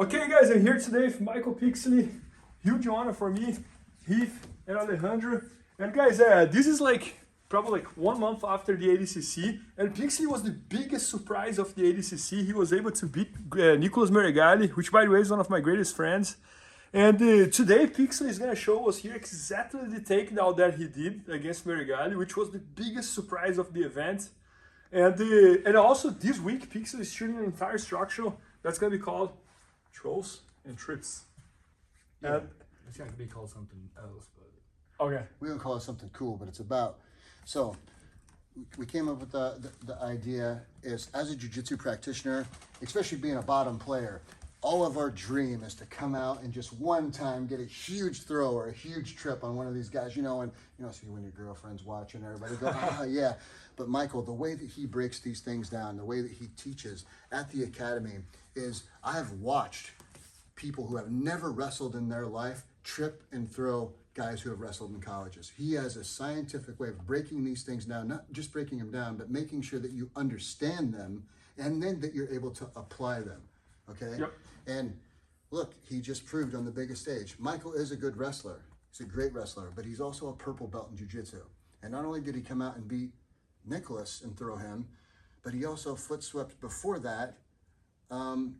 Okay guys, I'm here today with Michael Pixley. Huge honor for me, Heath and Alejandro. And guys, this is probably 1 month after the ADCC, and Pixley was the biggest surprise of the ADCC. He was able to beat Nicholas Meregali, which by the way is one of my greatest friends. And today Pixley is going to show us here exactly the takedown that he did against Meregali, which was the biggest surprise of the event. And also this week Pixley is shooting an entire structural that's going to be called Trolls and Trips. Yeah, it's going to be called something else, but okay. We don't call it something cool, but it's about. So we came up with the idea is, as a jiu-jitsu practitioner, especially being a bottom player, all of our dream is to come out and just one time get a huge throw or a huge trip on one of these guys, and see when your girlfriend's watching, everybody go, ah, yeah. But Michael, the way that he breaks these things down, the way that he teaches at the academy is, I have watched people who have never wrestled in their life trip and throw guys who have wrestled in colleges. He has a scientific way of breaking these things down, not just breaking them down, but making sure that you understand them and then that you're able to apply them, okay? Yep. And look, he just proved on the biggest stage. Michael is a good wrestler. He's a great wrestler, but he's also a purple belt in jiu-jitsu. And not only did he come out and beat Nicholas and throw him, but he also foot swept before that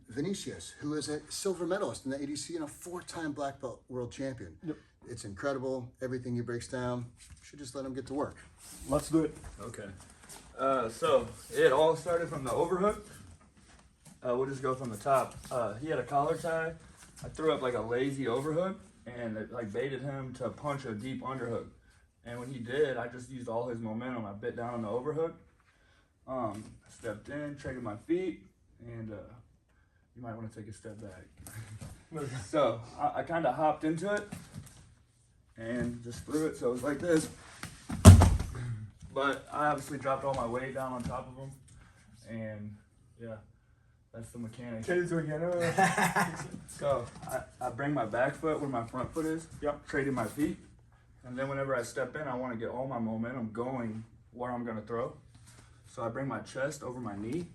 Vinicius, who is a silver medalist in the ADCC and a 4-time black belt world champion. Yep. It's incredible, everything he breaks down. Should just let him get to work. Let's do it. okay. So it all started from the overhook. We'll just go from the top. He had a collar tie. I threw up like a lazy overhook and it baited him to punch a deep underhook. And when he did, I just used all his momentum. I bit down on the overhook. I stepped in, traded my feet, and you might want to take a step back. So I kind of hopped into it and just threw it, so it was like this. But I obviously dropped all my weight down on top of him, and yeah, that's the mechanic. Can you do it again? So I bring my back foot where my front foot is, Yep. trading my feet, and then whenever I step in, I want to get all my momentum going where I'm going to throw. So I bring my chest over my knee,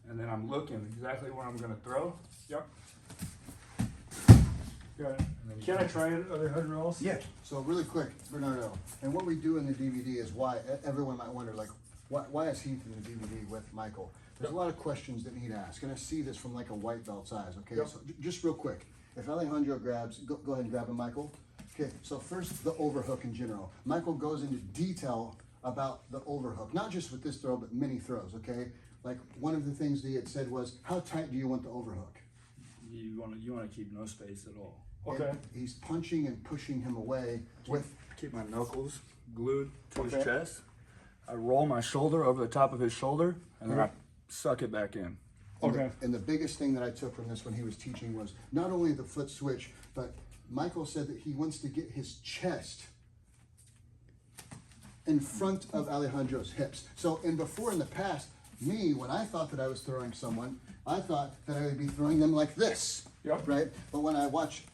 and then I'm looking exactly where I'm going to throw. Yep. Got it. Can I try it, Alejandro else? Yeah. So really quick, Bernardo, and what we do in the DVD is why everyone might wonder, why is Heath in the DVD with Michael? There's a lot of questions that need to ask, and I see this from like a white belt's eyes, okay? Yep. So just real quick, if Alejandro grabs, go ahead and grab him, Michael. Okay, so first, the overhook in general. Michael goes into detail about the overhook, not just with this throw, but many throws, okay? Like one of the things that he had said was, how tight do you want the overhook? You want to keep no space at all. Okay. And he's punching and pushing him away with, Keep my knuckles glued to Okay. his chest. I roll my shoulder over the top of his shoulder, and then I suck it back in. Okay. and the biggest thing that I took from this when he was teaching was not only the foot switch, but Michael said that he wants to get his chest in front of Alejandro's hips. So in the past, me, when I thought that I was throwing someone, I thought that I would be throwing them like this, Yep. right? But when I watch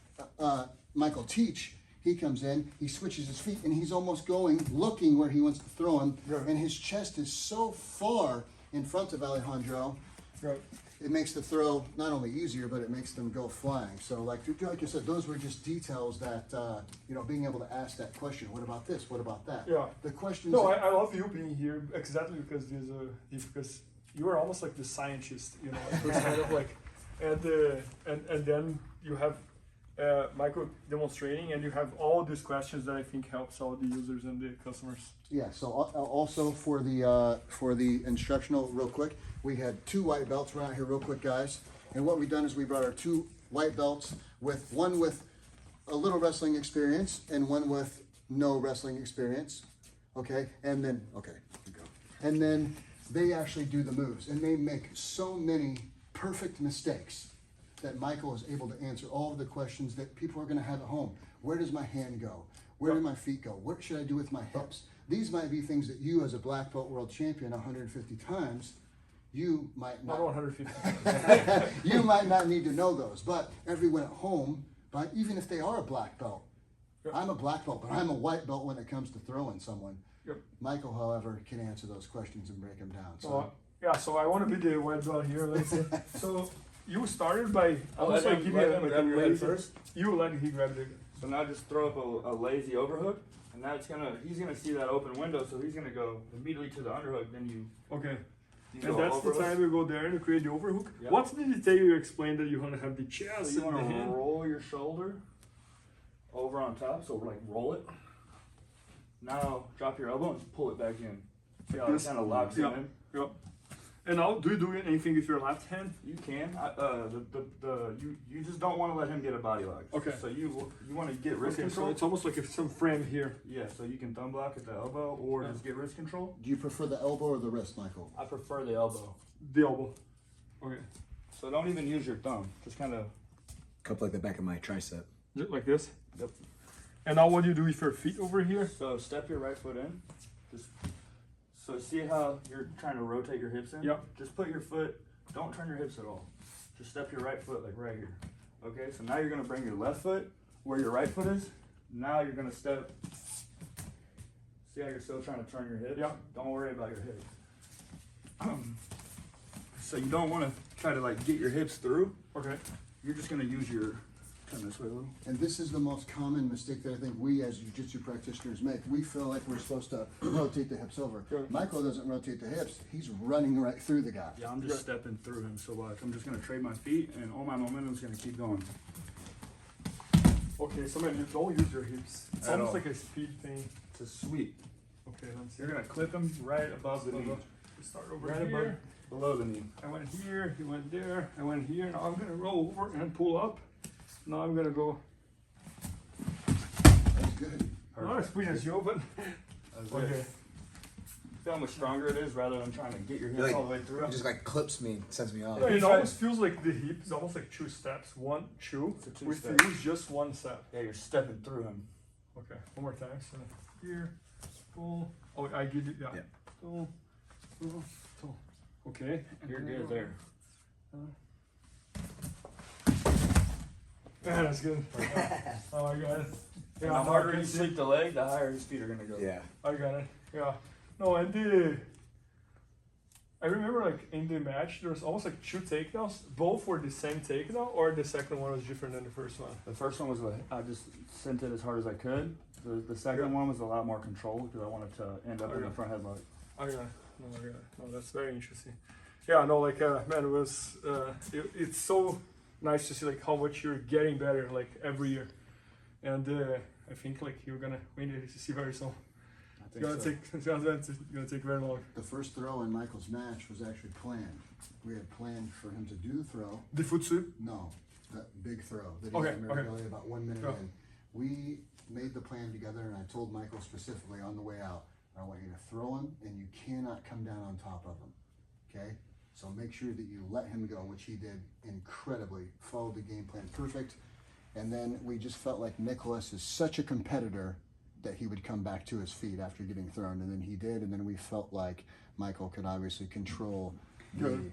Michael teach, he comes in, he switches his feet, and he's almost looking where he wants to throw him, Right. and his chest is so far in front of Alejandro, Right. it makes the throw not only easier, but it makes them go flying. So like I said, those were just details that, being able to ask that question, what about this, what about that? Yeah. The questions. No, I love you being here exactly because because you are almost like the scientist, kind of like, and then you have Michael demonstrating, and you have all these questions that I think helps all the users and the customers. Yeah, so also for the instructional, real quick, we had 2 white belts around here real quick, guys. And what we've done is we brought our 2 white belts, one with a little wrestling experience and one with no wrestling experience. Okay, and then, okay, here we go. And then they actually do the moves, and they make so many perfect mistakes that Michael is able to answer all of the questions that people are going to have at home. Where does my hand go? Where do my feet go? What should I do with my hips? These might be things that you, as a black belt world champion 150 times, you might Not not. 150. You might not need to know those, but everyone at home, even if they are a black belt, Yep. I'm a black belt, but I'm a white belt when it comes to throwing someone. Yep. Michael, however, can answer those questions and break them down. So So I want to be the white belt here. Let's say. So you started by almost like giving it like a lazy first. You let him grab it. So now just throw up a lazy overhook, and that's he's gonna see that open window, so he's gonna go immediately to the underhook. Then you Okay. you And go that's overhook. the time you go there and you create the overhook. Yeah. What's the detail you explained that you want to have the chest So you and the want to hand? roll your shoulder over on top, so like roll it. Now drop your elbow and pull it back in. See how it This? kind of locks Yeah. in? Yep. And now, do you do anything with your left hand? You can. You just don't want to let him get a body lock. Okay. So you want to get wrist Okay, so control. it's almost like some frame here. Yeah. So you can thumb block at the elbow or just get wrist control. Do you prefer the elbow or the wrist, Michael? I prefer the elbow. The elbow. Okay. So don't even use your thumb. Just kind of. Cup like the back of my tricep. Just like this. Yep. And now what do you do with your feet over here? So step your right foot in. Just so see how you're trying to rotate your hips in? Yep. Just put your foot, don't turn your hips at all. Just step your right foot like right here. Okay, so now you're gonna bring your left foot where your right foot is. Now you're gonna step. See how you're still trying to turn your hips? Yep. Don't worry about your hips. So you don't wanna try to like get your hips through. Okay. You're just gonna use your, turn this way a little. And this is the most common mistake that I think we as jiu-jitsu practitioners make. We feel like we're supposed to rotate the hips over. Sure. Michael doesn't rotate the hips. He's running right through the guy. Yeah, I'm just stepping through him, so watch. I'm just gonna trade my feet and all my momentum's gonna keep going. Okay, so man, you don't use your hips. It's At almost all. like a speed thing. It's a sweep. Okay, let's see. You're gonna clip him right above the knee. We start over Right here. above, below the knee. I went here, he went there, I went here. Now I'm gonna roll over and pull up. Now I'm gonna go. That's good. Not as quick as you, but That's okay. it. See how much stronger it is rather than trying to get your hips Like, all the way through. it just like clips me, sends me off. No, it almost feels like the hip is almost like two steps. One, two. It's a With two-step. you, just one step. Yeah, you're stepping through him. Okay, one more time. So here, pull. Oh, I give you, yeah. Yeah. Pull, pull, pull. Okay. and You're then good go. there. Yeah, that's good. Oh, I got it. Yeah, Yeah, the now I harder can you see. sweep the leg, the higher his feet are gonna go. Yeah. I got it. Yeah. No, and I remember like in the match there was almost like two takedowns. Both were the same takedown, or the second one was different than the first one. The first one was I just sent it as hard as I could. The second one was a lot more control because I wanted to end up in the front headlock. I got it. No, I got it. No, that's very interesting. Yeah, no, like man, it was. It's so nice to see like how much you're getting better like every year, and I think like you're gonna win the ADCC very soon. I It's think gonna take very long. The first throw in Michael's match was actually planned. We had planned for him to do the throw. The foot sweep. No, that big throw that he Okay, had Meregali about 1 minute Yeah. in. We made the plan together, and I told Michael specifically on the way out, I want you to throw him, and you cannot come down on top of him. Okay? So make sure that you let him go, which he did incredibly. Followed the game plan perfect. And then we just felt like Nicholas is such a competitor that he would come back to his feet after getting thrown, and then he did. And then we felt like Michael could obviously control Good.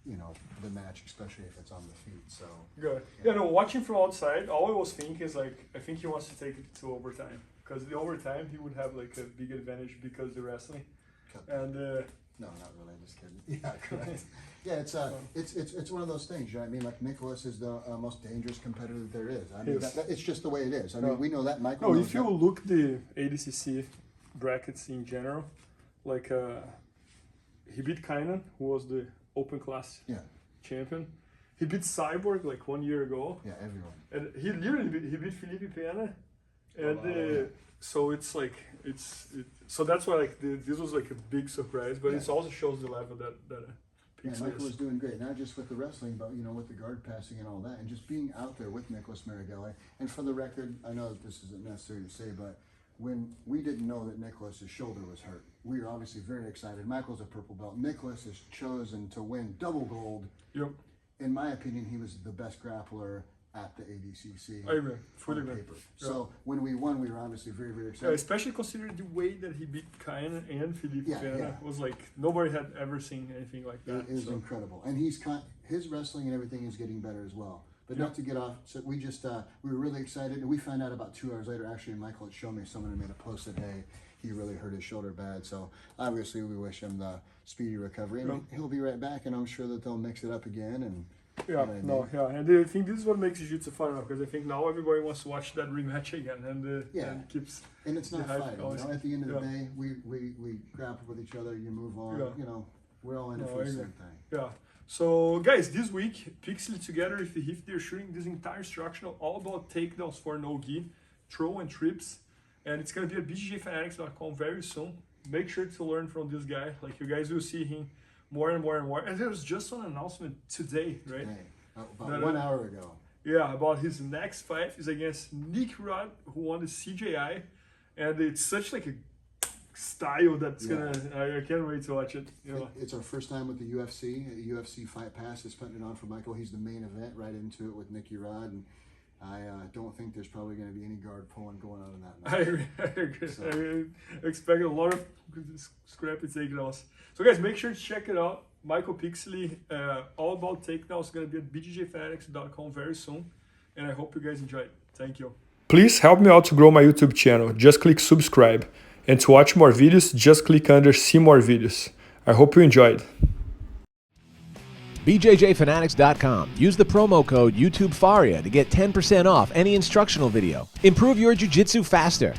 the match, especially if it's on the feet. So Good. Yeah, no, watching from outside, all I was thinking is like, I think he wants to take it to overtime. Because the overtime, he would have like a big advantage because the wrestling. And no, not really. Just kidding. Yeah, correct. Yeah, it's one of those things. You know what I mean? Like Nicholas is the most dangerous competitor that there is. I mean, Yes. it's just the way it is. I mean, No. we know that Michael. no, knows if you that. look the ADCC brackets in general, like he beat Kainan, who was the open class Yeah, champion. He beat Cyborg like 1 year ago. yeah, everyone. And he literally beat Felipe Pena, and yeah. so it's like so that's why like this was like a big surprise, but it Yeah. also shows the level that Yeah, Pixley Michael is. was doing great, not just with the wrestling, but with the guard passing and all that, and just being out there with Nicholas Meregali. And for the record, I know that this isn't necessary to say, but when we didn't know that Nicholas's shoulder was hurt, we were obviously very excited. Michael's a purple belt. Nicholas has chosen to win double gold. Yep, In my opinion, he was the best grappler at the ADCC. I agree, fully on agree. paper. So when we won, we were obviously very, very Yeah, excited. especially considering the way that he beat Kainan and Felipe Yeah, Pena yeah. was like nobody had ever seen anything like that. It is so. incredible, and his wrestling and everything is getting better as well. But Yeah. not to get off, so we just we were really excited, and we found out about 2 hours later. Actually, Michael had shown me someone had made a post that hey, he really hurt his shoulder bad. So obviously, we wish him the speedy recovery, and Yeah. he'll be right back. And I'm sure that they'll mix it up again, and Yeah, what I no, mean? yeah, and I think this is what makes Jiu-Jitsu fun now, because I think now everybody wants to watch that rematch again, and Yeah. and keeps. And it's not the hype fighting, going. at the end of the Yeah. day, we grapple with each other, you move on, Yeah. we're all in it No, for I the agree. same thing. Yeah. So guys, this week Pixley together with the Heath, they're shooting this entire instructional all about takedowns for no gi, throw and trips, and it's gonna be at BJJFanatics.com very soon. Make sure to learn from this guy. Like, you guys will see him more and more and more. And there was just an announcement today, right? Hey, about No, 1 no. hour ago. Yeah, about his next fight is against Nick Rod, who won the CJI, and it's such like a style that's Yeah. I can't wait to watch it. You know. It's our first time with the UFC. A UFC Fight Pass is putting it on for Michael. He's the main event, right into it with Nicky Rod, and I don't think there's probably going to be any guard pulling going on in that I match. agree. I agree. So- I expect a lot of scrappy takedowns. So guys, make sure to check it out. Michael Pixley, all about takedowns, is going to be at bjjfanatics.com very soon. And I hope you guys enjoy it. Thank you. Please help me out to grow my YouTube channel. Just click subscribe. And to watch more videos, just click under see more videos. I hope you enjoyed. BJJFanatics.com. Use the promo code YouTubeFaria to get 10% off any instructional video. Improve your jiu-jitsu faster.